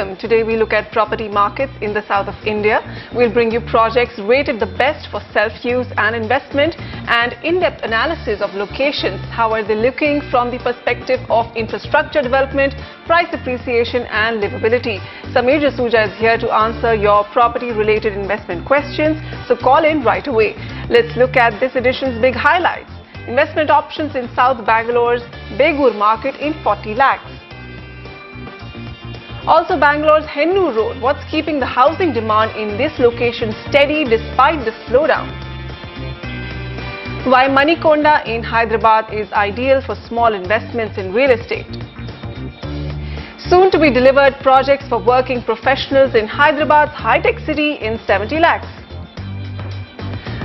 welcome. Today we look at property markets in the south of India. We'll bring you projects rated the best for self-use and investment and in-depth analysis of locations. How are they looking from the perspective of infrastructure development, price appreciation and livability? Samir Jasuja is here to answer your property-related investment questions. So call in right away. Let's look at this edition's big highlights. Investment options in South Bangalore's Begur market in 40 lakhs. Also Bangalore's Hennur road. What's keeping the housing demand in this location steady despite the slowdown? Why Manikonda in Hyderabad is ideal for small investments in real estate. Soon to be delivered projects for working professionals in Hyderabad's Hitech City in 70 lakhs.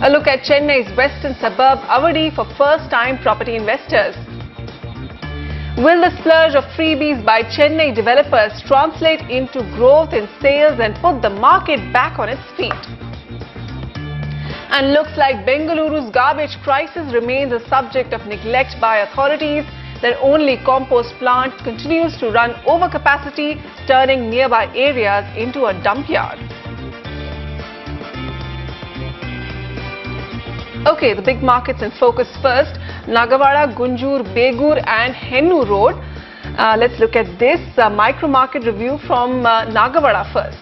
A look at Chennai's western suburb Avadi for first-time property investors. Will the splurge of freebies by Chennai developers translate into growth in sales and put the market back on its feet? And looks like Bengaluru's garbage crisis remains a subject of neglect by authorities. Their only compost plant continues to run over capacity, turning nearby areas into a dump yard. Okay, the big markets in focus first. Nagawada, Gunjur, Begur and Hennur road. Let's look at this micro market review from Nagawada first.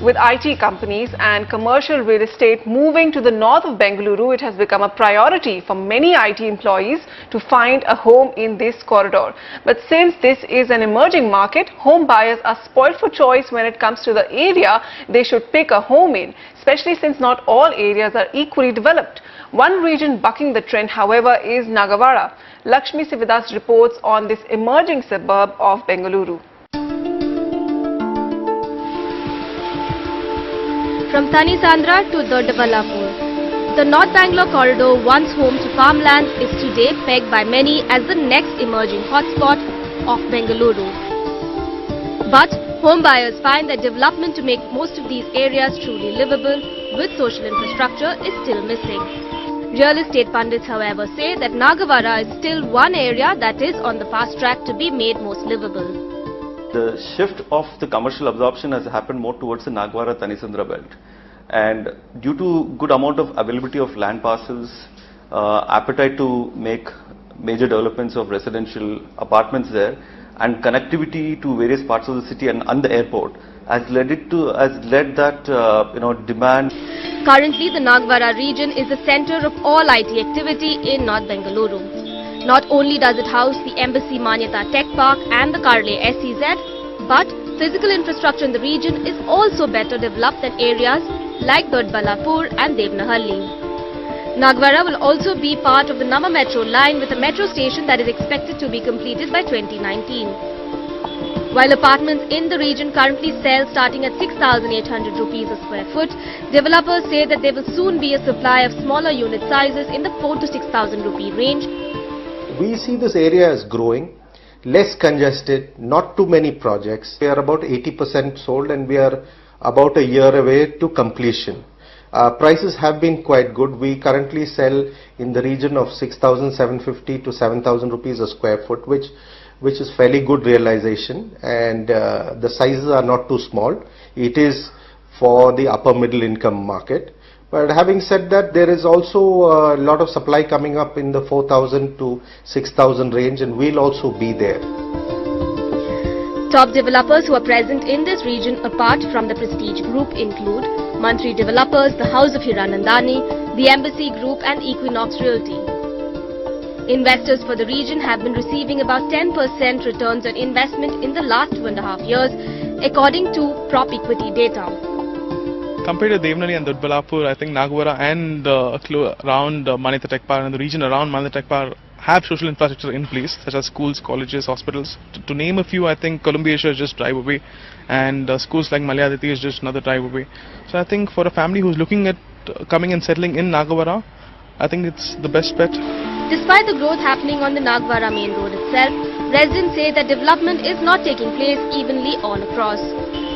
With IT companies and commercial real estate moving to the north of Bengaluru, it has become a priority for many IT employees to find a home in this corridor. But since this is an emerging market, home buyers are spoiled for choice when it comes to the area they should pick a home in, especially since not all areas are equally developed. One region bucking the trend, however, is Nagawada. Lakshmi Sivadas reports on this emerging suburb of Bengaluru. From Tanisandra to Doddabalapur, the North Bangalore corridor, once home to farmland, is today pegged by many as the next emerging hotspot of Bengaluru. But home buyers find that development to make most of these areas truly livable with social infrastructure is still missing. Real estate pundits, however, say that Nagawada is still one area that is on the fast track to be made most livable. The shift of the commercial absorption has happened more towards the Nagawada-Tanisandra belt, and due to good amount of availability of land parcels, appetite to make major developments of residential apartments there, and connectivity to various parts of the city and the airport has led that demand. Currently, the Nagawada region is the center of all IT activity in North Bengaluru. Not only does it house the Embassy Manyata Tech Park and the Karle SEZ, but physical infrastructure in the region is also better developed than areas like Doddabalapur and Devnahalli. Nagawada will also be part of the Nama Metro line with a metro station that is expected to be completed by 2019. While apartments in the region currently sell starting at 6,800 rupees a square foot, developers say that there will soon be a supply of smaller unit sizes in the 4,000 to 6,000 rupee range. We see this area as growing, less congested, not too many projects. We are about 80% sold and we are about a year away to completion. Prices have been quite good. We currently sell in the region of 6,750 to 7,000 rupees a square foot, which is fairly good realization, and the sizes are not too small. It is for the upper middle income market. But having said that, there is also a lot of supply coming up in the 4,000 to 6,000 range, and we'll also be there. Top developers who are present in this region apart from the Prestige Group include Mantri Developers, the House of Hiranandani, the Embassy Group and Equinox Realty. Investors for the region have been receiving about 10% returns on investment in the last 2.5 years, according to Prop Equity data. Compared to Devnahalli and Doddabalapur, I think Nagawada and around Manyata Tech Park and the region around Manyata Tech Park have social infrastructure in place, such as schools, colleges, hospitals. To name a few, I think Columbia is just drive away, and schools like Malayaditi is just another drive away. So I think for a family who's looking at coming and settling in Nagawada, I think it's the best bet. Despite the growth happening on the Nagawada main road itself, residents say that development is not taking place evenly all across.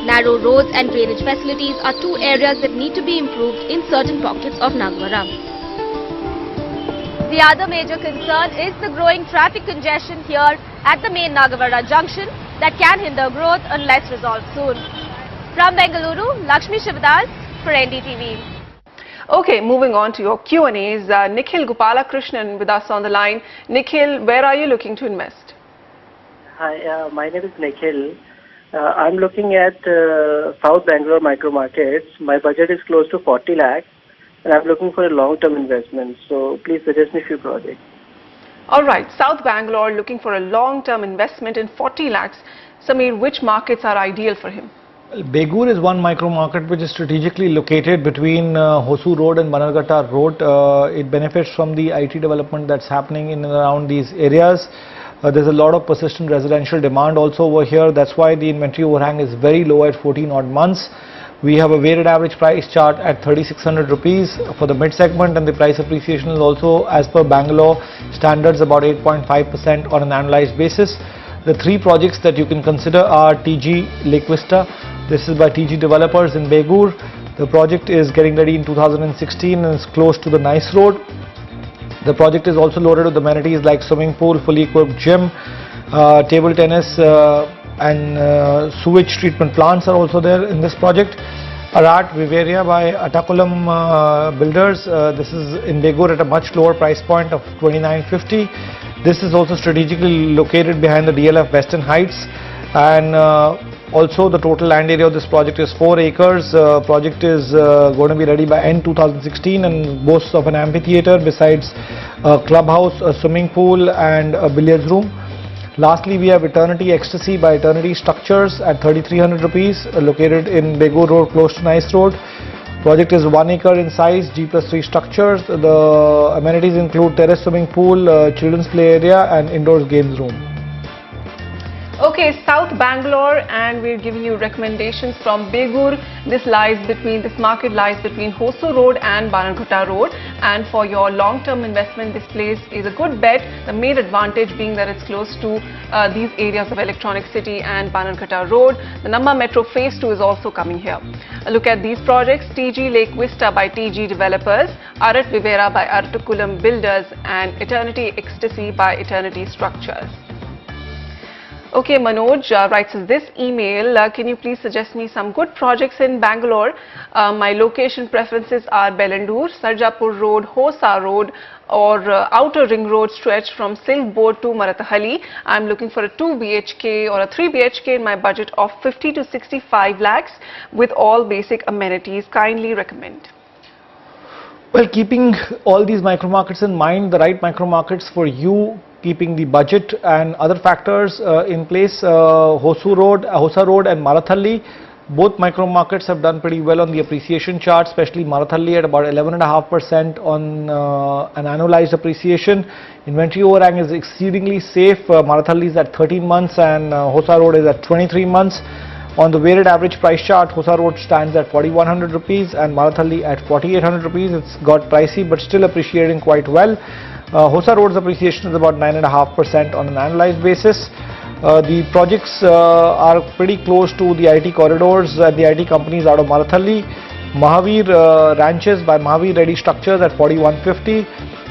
Narrow roads and drainage facilities are two areas that need to be improved in certain pockets of Nagawada. The other major concern is the growing traffic congestion here at the main Nagawada junction, that can hinder growth unless resolved soon. From Bengaluru, Lakshmi Shivadas for NDTV. Okay, moving on to your Q&As. Nikhil Gopalakrishnan with us on the line. Nikhil, where are you looking to invest? Hi, my name is Nikhil. I'm looking at South Bangalore micro markets. My budget is close to 40 lakhs and I'm looking for a long-term investment. So please suggest me a few projects. All right, South Bangalore looking for a long-term investment in 40 lakhs. Sameer, which markets are ideal for him? Begur is one micro market which is strategically located between Hosur Road and Bannerghatta Road. It benefits from the IT development that's happening in and around these areas. There's a lot of persistent residential demand also over here. That's why the inventory overhang is very low at 14 odd months. We have a weighted average price chart at 3600 rupees for the mid segment, and the price appreciation is also as per Bangalore standards about 8.5% on an annualized basis. The three projects that you can consider are TG Lake Vista. This is by TG Developers in Begur. The project is getting ready in 2016 and is close to the Nice Road. The project is also loaded with amenities like swimming pool, fully equipped gym, table tennis and sewage treatment plants are also there in this project. Arat Viveria by Atakulam Builders. This is in Begur at a much lower price point of 2950. This is also strategically located behind the DLF Western Heights, and also the total land area of this project is 4 acres. Project is going to be ready by end 2016 and boasts of an amphitheatre besides a clubhouse, a swimming pool and a billiards room. Lastly, we have Eternity Ecstasy by Eternity Structures at 3300 rupees, located in Begur Road close to Nice Road. Project is 1 acre in size, G+3 structures. The amenities include terrace swimming pool, children's play area and indoors games room. Okay, South Bangalore, and we're giving you recommendations from Begur. This market lies between Hosur Road and Bannerghatta Road, and for your long-term investment, this place is a good bet. The main advantage being that it's close to these areas of Electronic City and Bannerghatta Road. The Namma Metro Phase 2 is also coming here. A look at these projects: TG Lake Vista by TG Developers, Arat Vivera by Artukulam Builders, and Eternity Ecstasy by Eternity Structures. Okay, Manoj writes us this email. Can you please suggest me some good projects in Bangalore? My location preferences are Bellandur, Sarjapur Road, Hosa Road, or Outer Ring Road stretch from Silk Board to Marathahalli. I'm looking for a 2 BHK or a 3 BHK in my budget of 50 to 65 lakhs with all basic amenities. Kindly recommend. Well, keeping all these micro markets in mind, the right micro markets for you, keeping the budget and other factors in place, Hosa Road and Marathahalli, both micro markets have done pretty well on the appreciation chart, especially Marathahalli at about 11.5% on an annualized appreciation. Inventory overhang is exceedingly safe. Marathahalli is at 13 months and Hosa Road is at 23 months. On the weighted average price chart, Hosa Road stands at 4100 rupees and Marathahalli at 4800 rupees. It's got pricey but still appreciating quite well. Hosa Road's appreciation is about 9.5% on an annualized basis. The projects are pretty close to the IT corridors and the IT companies out of Marathahalli. Mahavir Ranches by Mahavir Ready Structures at 4150.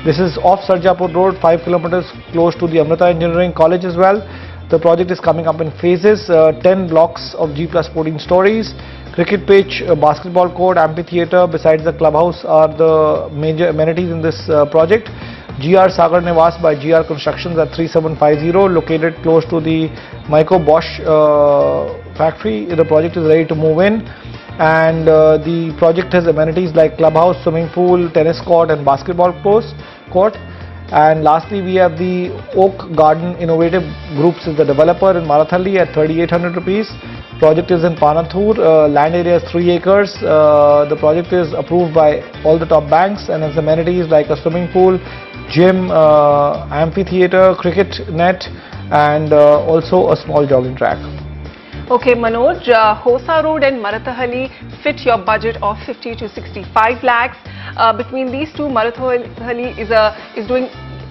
This is off Sarjapur Road, 5 kilometers close to the Amrita Engineering College as well. The project is coming up in phases, 10 blocks of G+14 stories. Cricket pitch, basketball court, amphitheatre besides the clubhouse are the major amenities in this project. GR Sagar Nivas by GR Constructions at 3750, located close to the Myco Bosch factory. The project is ready to move in, and the project has amenities like clubhouse, swimming pool, tennis court and basketball court. And lastly, we have the Oak Garden Innovative Groups is the developer in Marathahalli at 3800 rupees. Project is in Panathur, land area is 3 acres. The project is approved by all the top banks and has amenities like a swimming pool, gym, amphitheatre, cricket net and also a small jogging track. Okay, Manoj, Hosa Road and Marathahalli fit your budget of 50 to 65 lakhs. Between these two, Marathahalli is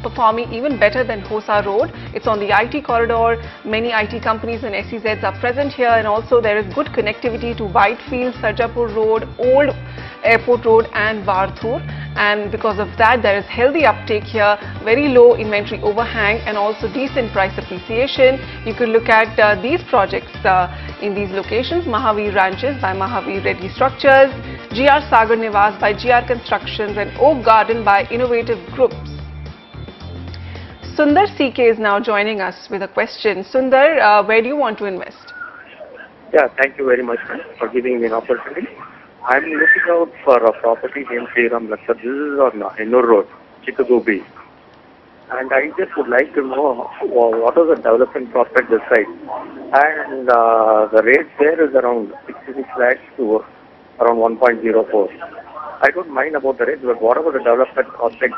performing even better than Hosa Road. It's on the IT corridor. Many IT companies and SEZs are present here, and also there is good connectivity to Whitefield, Sarjapur Road, Old Airport Road and Varthur. and because of that there is healthy uptake here, very low inventory overhang and also decent price appreciation. You could look at these projects in these locations: Mahavir Ranches by Mahavir Reddy Structures, GR Sagar Nivas by GR Constructions and Oak Garden by Innovative Groups. Sundar CK is now joining us with a question. Sundar, where do you want to invest? Yeah, thank you very much for giving me an opportunity. I'm looking out for a property named Sriram Lakh. This is on Hennur Road, Chikagobi. And I just would like to know what is the development prospect this side. And the rate there is around 66 lakhs to around 1.04. I don't mind about the rate, but what about the development prospect?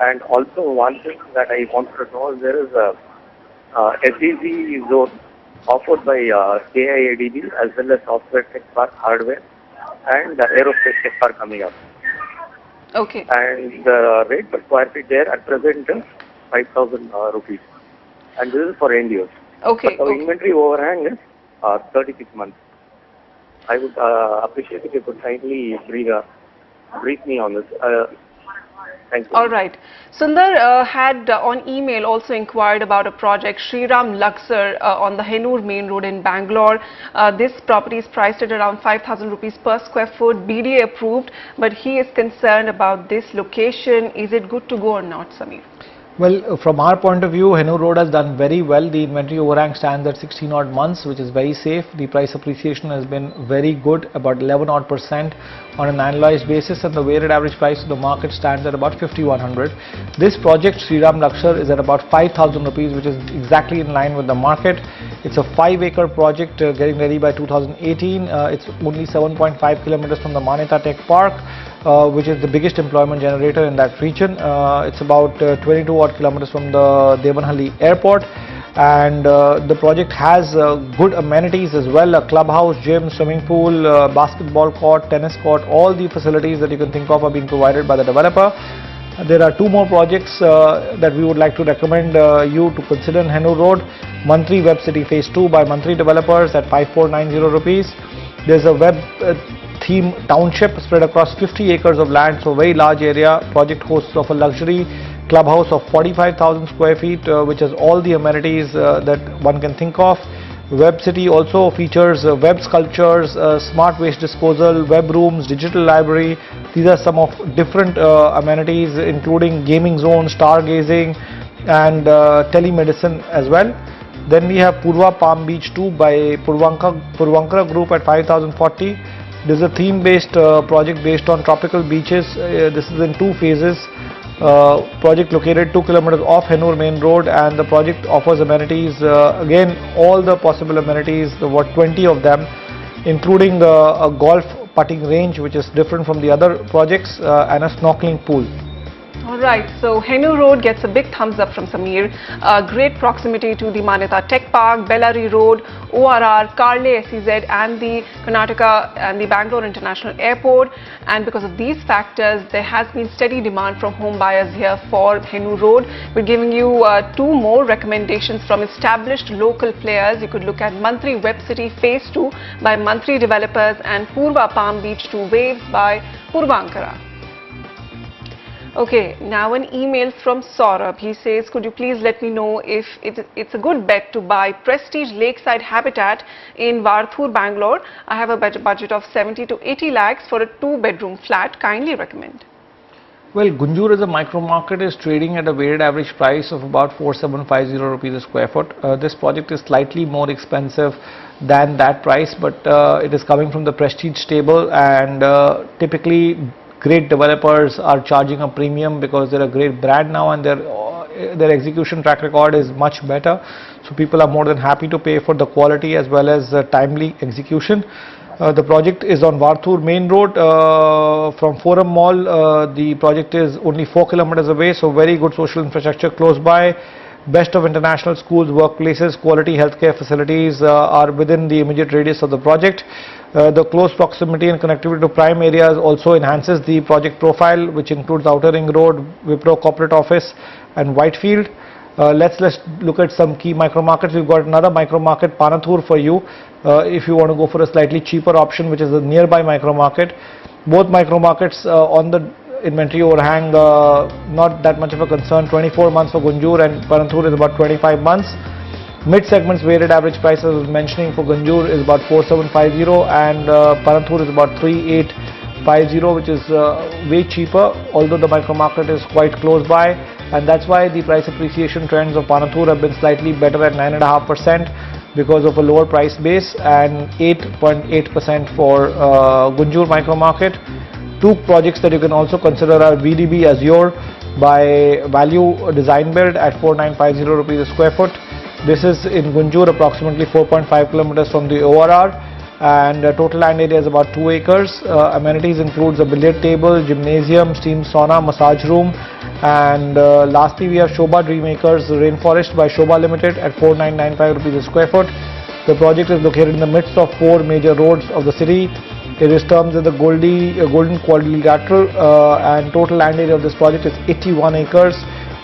And also one thing that I wanted to know is there is a SEZ zone offered by KIADB as well as Software Tech Park Hardware and the Aerospace Tech Park coming up. Okay. And the rate per square feet there at present is 5,000 rupees. And this is for end use. Okay. But the inventory overhang is 36 months. I would appreciate if you could kindly brief me on this. Thank you. All right. Sundar had on email also inquired about a project, Sriram Luxor, on the Hennur main road in Bangalore. This property is priced at around 5,000 rupees per square foot, BDA approved, but he is concerned about this location. Is it good to go or not, Samir? Well, from our point of view, Hennur Road has done very well. The inventory overhang stands at 16 odd months, which is very safe. The price appreciation has been very good, about 11% on an annualized basis, and the weighted average price of the market stands at about 5,100. This project, Sriram Luxor, is at about 5,000 rupees, which is exactly in line with the market. It's a 5-acre project getting ready by 2018. It's only 7.5 kilometers from the Manikonda Tech Park, which is the biggest employment generator in that region. It's about 22 odd kilometers from the Devanhalli airport, and the project has good amenities as well: a clubhouse, gym, swimming pool, basketball court, tennis court. All the facilities that you can think of are being provided by the developer. There are two more projects that we would like to recommend you to consider in Hennur Road. Mantri Web City Phase 2 by Mantri Developers at 5,490 rupees. There's a web theme township spread across 50 acres of land, so very large area. Project hosts of a luxury clubhouse of 45,000 square feet, which has all the amenities that one can think of. Web City also features web sculptures, smart waste disposal, web rooms, digital library. These are some of different amenities, including gaming zone, stargazing and telemedicine as well. Then we have Purva Palm Beach 2 by Purvankara Group at 5,040. This is a theme-based project based on tropical beaches. This is in 2 phases. Project located 2 kilometers off Hennur main road, and the project offers amenities, again all the possible amenities, about 20 of them, including a golf putting range, which is different from the other projects, and a snorkeling pool. Alright, so Hennur Road gets a big thumbs up from Samir. Great proximity to the Manyata Tech Park, Bellary Road, ORR, Karle SEZ and the Karnataka and the Bangalore International Airport. And because of these factors, there has been steady demand from home buyers here for Hennur Road. We're giving you 2 more recommendations from established local players. You could look at Mantri Web City Phase 2 by Mantri Developers and Purva Palm Beach 2 Waves by Purvankara. Okay, now an email from Saurabh. He says, could you please let me know if it's a good bet to buy Prestige Lakeside Habitat in Varthur, Bangalore. I have a budget of 70 to 80 lakhs for a 2-bedroom flat. Kindly recommend. Well, Gunjur as a micro market is trading at a weighted average price of about 4,750 rupees a square foot. This project is slightly more expensive than that price, but it is coming from the Prestige stable, and typically great developers are charging a premium because they're a great brand now, and their execution track record is much better. So people are more than happy to pay for the quality as well as timely execution. The project is on Varthur main road from Forum Mall. The project is only 4 kilometers away, so very good social infrastructure close by. Best of international schools, workplaces, quality healthcare facilities are within the immediate radius of the project. The close proximity and connectivity to prime areas also enhances the project profile, which includes Outer Ring Road, Wipro Corporate Office and Whitefield. Let's look at some key micro markets. We've got another micro market, Panathur, for you if you want to go for a slightly cheaper option, which is a nearby micro market. Both micro markets on the inventory overhang, not that much of a concern. 24 months for Gunjur, and Paranthur is about 25 months. Mid segments weighted average prices I was mentioning for Gunjur is about 4750, and Paranthur is about 3850, which is way cheaper, although the micro market is quite close by, and that's why the price appreciation trends of Paranthur have been slightly better at 9.5% because of a lower price base, and 8.8% for Gunjur micro market. Two projects that you can also consider are VDB Azure by Value Design Build at 4950 rupees a square foot. This is in Gunjur, approximately 4.5 kilometers from the ORR, and total land area is about 2 acres. Amenities includes a billiard table, gymnasium, steam sauna, massage room, and lastly we have Shobha Dreammakers Rainforest by Shobha Limited at 4995 rupees a square foot. The project is located in the midst of 4 major roads of the city. It is termed as the Golden Quadrilateral, and total land area of this project is 81 acres.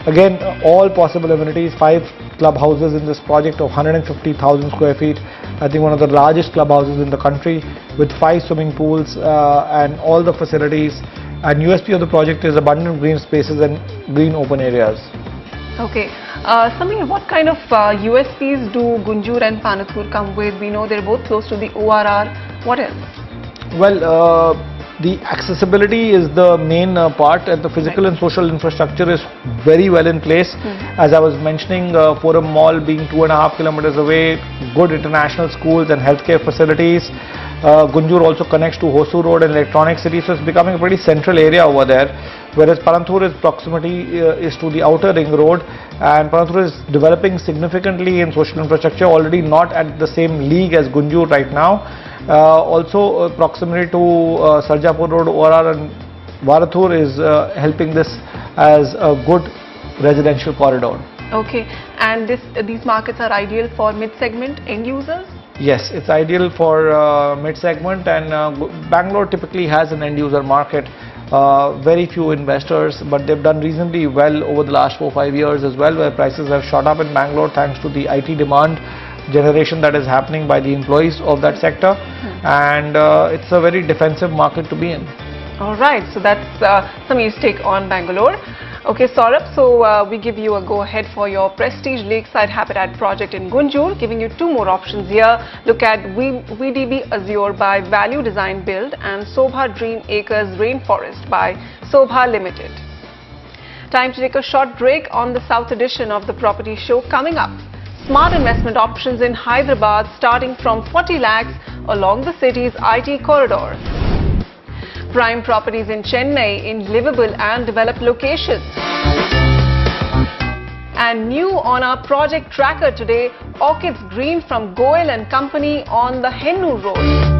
Again, all possible amenities, 5 clubhouses in this project of 150,000 square feet. I think one of the largest clubhouses in the country, with 5 swimming pools and all the facilities. And USP of the project is abundant green spaces and green open areas. Okay. Samir, what kind of USPs do Gunjur and Paranthur come with? We know they're both close to the ORR. What else? Well, the accessibility is the main part, and the physical and social infrastructure is very well in place. As I was mentioning, Forum Mall being 2.5 kilometers away, good international schools and healthcare facilities. Gunjur also connects to Hosur Road and Electronic City, so it's becoming a pretty central area over there. Whereas Paranthur's proximity is to the outer ring road, and Paranthur is developing significantly in social infrastructure, already not at the same league as Gunjur right now. Also proximity to Sarjapur Road, ORR and Paranthur is helping this as a good residential corridor. Okay, and these markets are ideal for mid-segment end users? Yes, it's ideal for mid-segment, and Bangalore typically has an end user market. Very few investors, but they've done reasonably well over the last 4-5 years as well, where prices have shot up in Bangalore thanks to the IT demand generation that is happening by the employees of that sector, and it's a very defensive market to be in. All right, so that's Samir's take on Bangalore. Okay, Saurabh, so we give you a go-ahead for your Prestige Lakeside Habitat project in Gunjur, giving you 2 more options here. Look at VDB Azure by Value Design Build and Sobha Dream Acres Rainforest by Sobha Limited. Time to take a short break. On the South edition of the Property Show coming up. Smart investment options in Hyderabad starting from 40 lakhs along the city's IT corridor. Prime properties in Chennai in livable and developed locations. And new on our project tracker today, Orchids Green from Goel and Company on the Hennur Road.